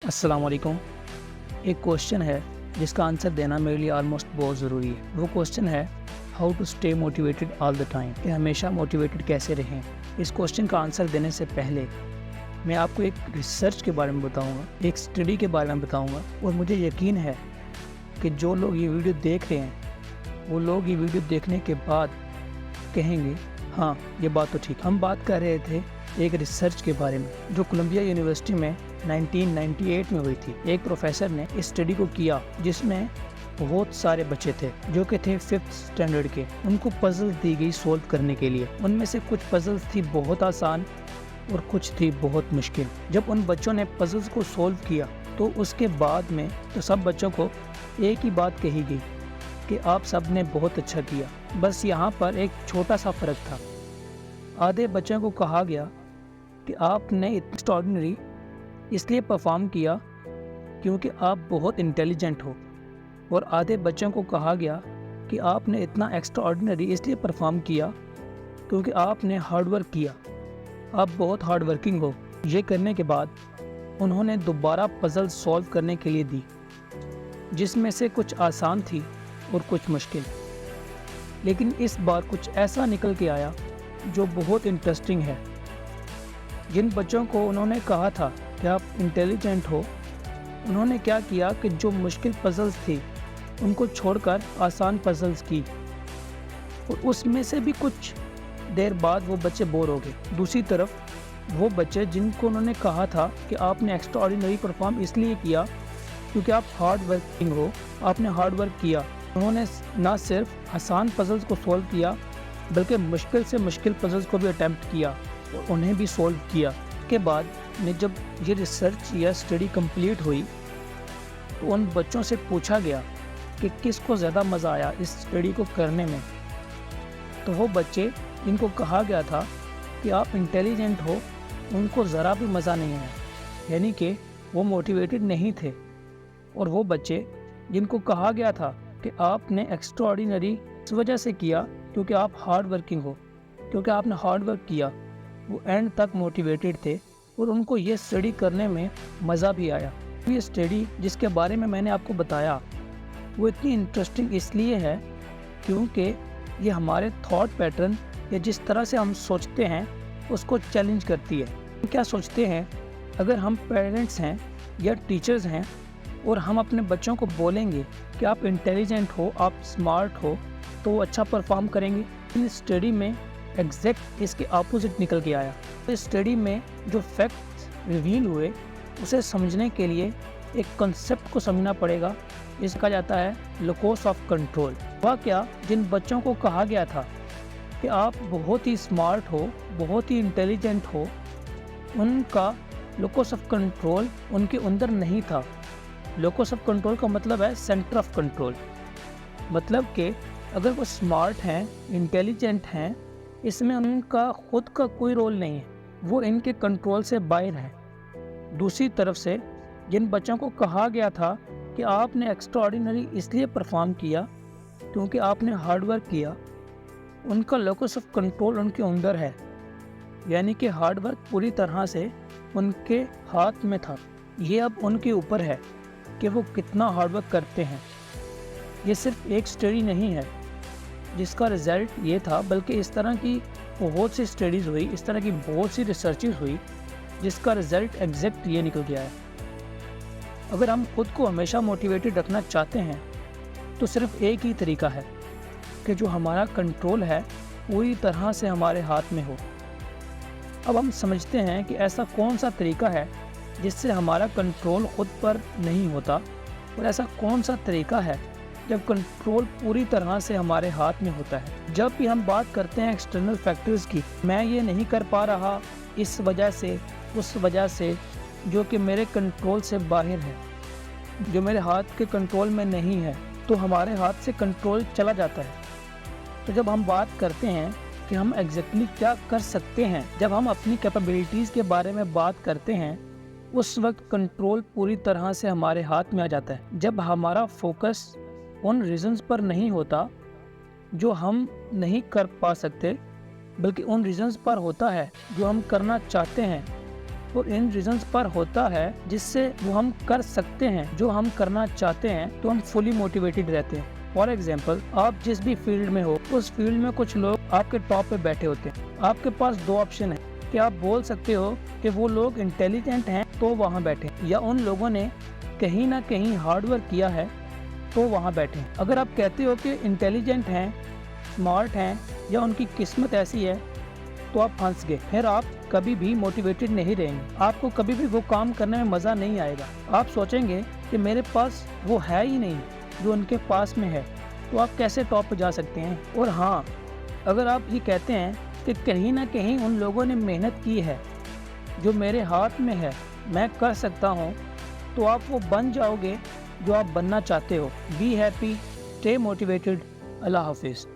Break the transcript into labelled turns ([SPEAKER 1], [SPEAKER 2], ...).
[SPEAKER 1] अस्सलाम वालेकुम। एक क्वेश्चन है जिसका आंसर देना मेरे लिए ऑलमोस्ट बहुत ज़रूरी है। वो क्वेश्चन है how to stay motivated all the time, कि हमेशा मोटिवेटेड कैसे रहें। इस क्वेश्चन का आंसर देने से पहले मैं आपको एक रिसर्च के बारे में बताऊंगा, एक स्टडी के बारे में बताऊंगा, और मुझे यकीन है कि जो लोग ये वीडियो देख रहे हैं वो लोग ये वीडियो देखने के बाद कहेंगे हाँ ये बात तो ठीक। हम बात कर रहे थे एक रिसर्च के बारे में जो कोलंबिया यूनिवर्सिटी में 1998 में हुई थी। एक प्रोफेसर ने इस स्टडी को किया जिसमें बहुत सारे बच्चे थे जो कि थे 5th स्टैंडर्ड के। उनको पजल्स दी गई सोल्व करने के लिए। उनमें से कुछ पजल्स थी बहुत आसान और कुछ थी बहुत मुश्किल। जब उन बच्चों ने पजल्स को सोल्व किया तो उसके बाद में तो सब बच्चों को एक ही बात कही गई कि आप सब ने बहुत अच्छा किया। बस यहाँ पर एक छोटा सा फ़र्क था। आधे बच्चों को कहा गया कि आपने एक्स्ट्राऑर्डिनरी इसलिए परफॉर्म किया क्योंकि आप बहुत इंटेलिजेंट हो, और आधे बच्चों को कहा गया कि आपने इतना एक्स्ट्राऑर्डिनरी इसलिए परफॉर्म किया क्योंकि आपने हार्ड वर्क किया, आप बहुत हार्ड वर्किंग हो। ये करने के बाद उन्होंने दोबारा पजल सॉल्व करने के लिए दी, जिसमें से कुछ आसान थी और कुछ मुश्किल। लेकिन इस बार कुछ ऐसा निकल के आया जो बहुत इंटरेस्टिंग है। जिन बच्चों को उन्होंने कहा था कि आप इंटेलिजेंट हो, उन्होंने क्या किया कि जो मुश्किल पजल्स थी उनको छोड़कर आसान पजल्स की, और उसमें से भी कुछ देर बाद वो बच्चे बोर हो गए। दूसरी तरफ वो बच्चे जिनको उन्होंने कहा था कि आपने एक्स्ट्रा ऑर्डिनरी परफॉर्म इसलिए किया क्योंकि आप हार्ड वर्किंग हो, आपने हार्ड वर्क किया, उन्होंने ना सिर्फ आसान पजल्स को सॉल्व किया बल्कि मुश्किल से मुश्किल पजल्स को भी अटैम्प्ट किया और उन्हें भी सॉल्व किया। के बाद में जब ये रिसर्च या स्टडी कंप्लीट हुई तो उन बच्चों से पूछा गया कि किसको ज़्यादा मज़ा आया इस स्टडी को करने में। तो वो बच्चे जिनको कहा गया था कि आप इंटेलिजेंट हो, उनको ज़रा भी मज़ा नहीं आया, यानी कि वो मोटिवेटेड नहीं थे। और वो बच्चे जिनको कहा गया था कि आपने एक्स्ट्रा ऑर्डिनरी इस वजह से किया क्योंकि आप हार्ड वर्किंग हो, क्योंकि आपने हार्ड वर्क किया, वो एंड तक मोटिवेटेड थे और उनको ये स्टडी करने में मज़ा भी आया। ये स्टडी जिसके बारे में मैंने आपको बताया वो इतनी इंटरेस्टिंग इसलिए है क्योंकि ये हमारे थॉट पैटर्न या जिस तरह से हम सोचते हैं उसको चैलेंज करती है। क्या सोचते हैं, अगर हम पेरेंट्स हैं या टीचर्स हैं और हम अपने बच्चों को बोलेंगे कि आप इंटेलिजेंट हो, आप स्मार्ट हो, तो वो अच्छा परफॉर्म करेंगे। इस स्टडी में एग्जैक्ट इसके अपोजिट निकल के आया। इस स्टडी में जो फैक्ट्स रिवील हुए उसे समझने के लिए एक कॉन्सेप्ट को समझना पड़ेगा। इसे कहा जाता है लोकस ऑफ कंट्रोल। वह क्या, जिन बच्चों को कहा गया था कि आप बहुत ही स्मार्ट हो, बहुत ही इंटेलिजेंट हो, उनका लोकस ऑफ कंट्रोल उनके अंदर नहीं था। लोकस ऑफ कंट्रोल का मतलब है सेंटर ऑफ कंट्रोल। मतलब कि अगर वो स्मार्ट हैं, इंटेलिजेंट हैं, इसमें उनका खुद का कोई रोल नहीं है, वो इनके कंट्रोल से बाहर है। दूसरी तरफ से जिन बच्चों को कहा गया था कि आपने एक्स्ट्रा ऑर्डिनरी इसलिए परफॉर्म किया क्योंकि आपने हार्ड वर्क किया, उनका लोकस ऑफ कंट्रोल उनके अंदर है, यानी कि हार्ड वर्क पूरी तरह से उनके हाथ में था। ये अब उनके ऊपर है कि वो कितना हार्ड वर्क करते हैं। ये सिर्फ एक स्टडी नहीं है जिसका रिज़ल्ट ये था, बल्कि इस तरह की बहुत सी स्टडीज़ हुई, इस तरह की बहुत सी रिसर्चेस हुई जिसका रिज़ल्ट एग्जैक्ट ये निकल गया है। अगर हम खुद को हमेशा मोटिवेटेड रखना चाहते हैं तो सिर्फ एक ही तरीका है कि जो हमारा कंट्रोल है पूरी तरह से हमारे हाथ में हो। अब हम समझते हैं कि ऐसा कौन सा तरीका है जिससे हमारा कंट्रोल खुद पर नहीं होता, और ऐसा कौन सा तरीका है जब कंट्रोल पूरी तरह से हमारे हाथ में होता है। जब भी हम बात करते हैं एक्सटर्नल फैक्टर्स की, मैं ये नहीं कर पा रहा इस वजह से, उस वजह से, जो कि मेरे कंट्रोल से बाहर है, जो मेरे हाथ के कंट्रोल में नहीं है, तो हमारे हाथ से कंट्रोल चला जाता है। तो जब हम बात करते हैं कि हम एग्जैक्टली क्या कर सकते हैं, जब हम अपनी कैपेबिलिटीज़ के बारे में बात करते हैं, उस वक्त कंट्रोल पूरी तरह से हमारे हाथ में आ जाता है। जब हमारा फोकस उन रीज़न्स पर नहीं होता जो हम नहीं कर पा सकते, बल्कि उन रीज़न्स पर होता है जो हम करना चाहते हैं, اور ان ریزنز پر ہوتا ہے جس سے وہ ہم کر سکتے ہیں جو ہم کرنا چاہتے ہیں تو ہم فلی موٹیویٹڈ رہتے ہیں. فار ایگزامپل آپ جس بھی فیلڈ میں ہو اس فیلڈ میں کچھ لوگ آپ کے ٹاپ پہ بیٹھے ہوتے ہیں. آپ کے پاس دو آپشن ہیں کہ آپ بول سکتے ہو کہ وہ لوگ انٹیلیجنٹ ہیں تو وہاں بیٹھے, یا ان لوگوں نے کہیں نہ کہیں ہارڈ ورک کیا ہے تو وہاں بیٹھے. اگر آپ کہتے ہو کہ انٹیلیجنٹ ہیں, اسمارٹ ہیں, یا ان کی قسمت ایسی ہے تو آپ پھنس گئے. پھر آپ کبھی بھی موٹیویٹڈ نہیں رہیں گے, آپ کو کبھی بھی وہ کام کرنے میں مزہ نہیں آئے گا. آپ سوچیں گے کہ میرے پاس وہ ہے ہی نہیں جو ان کے پاس میں ہے, تو آپ کیسے ٹاپ پہ جا سکتے ہیں. اور ہاں, اگر آپ یہ کہتے ہیں کہ کہیں نہ کہیں ان لوگوں نے محنت کی ہے جو میرے ہاتھ میں ہے میں کر سکتا ہوں, تو آپ وہ بن جاؤ گے جو آپ بننا چاہتے ہو. Be happy, stay motivated. Allah حافظ.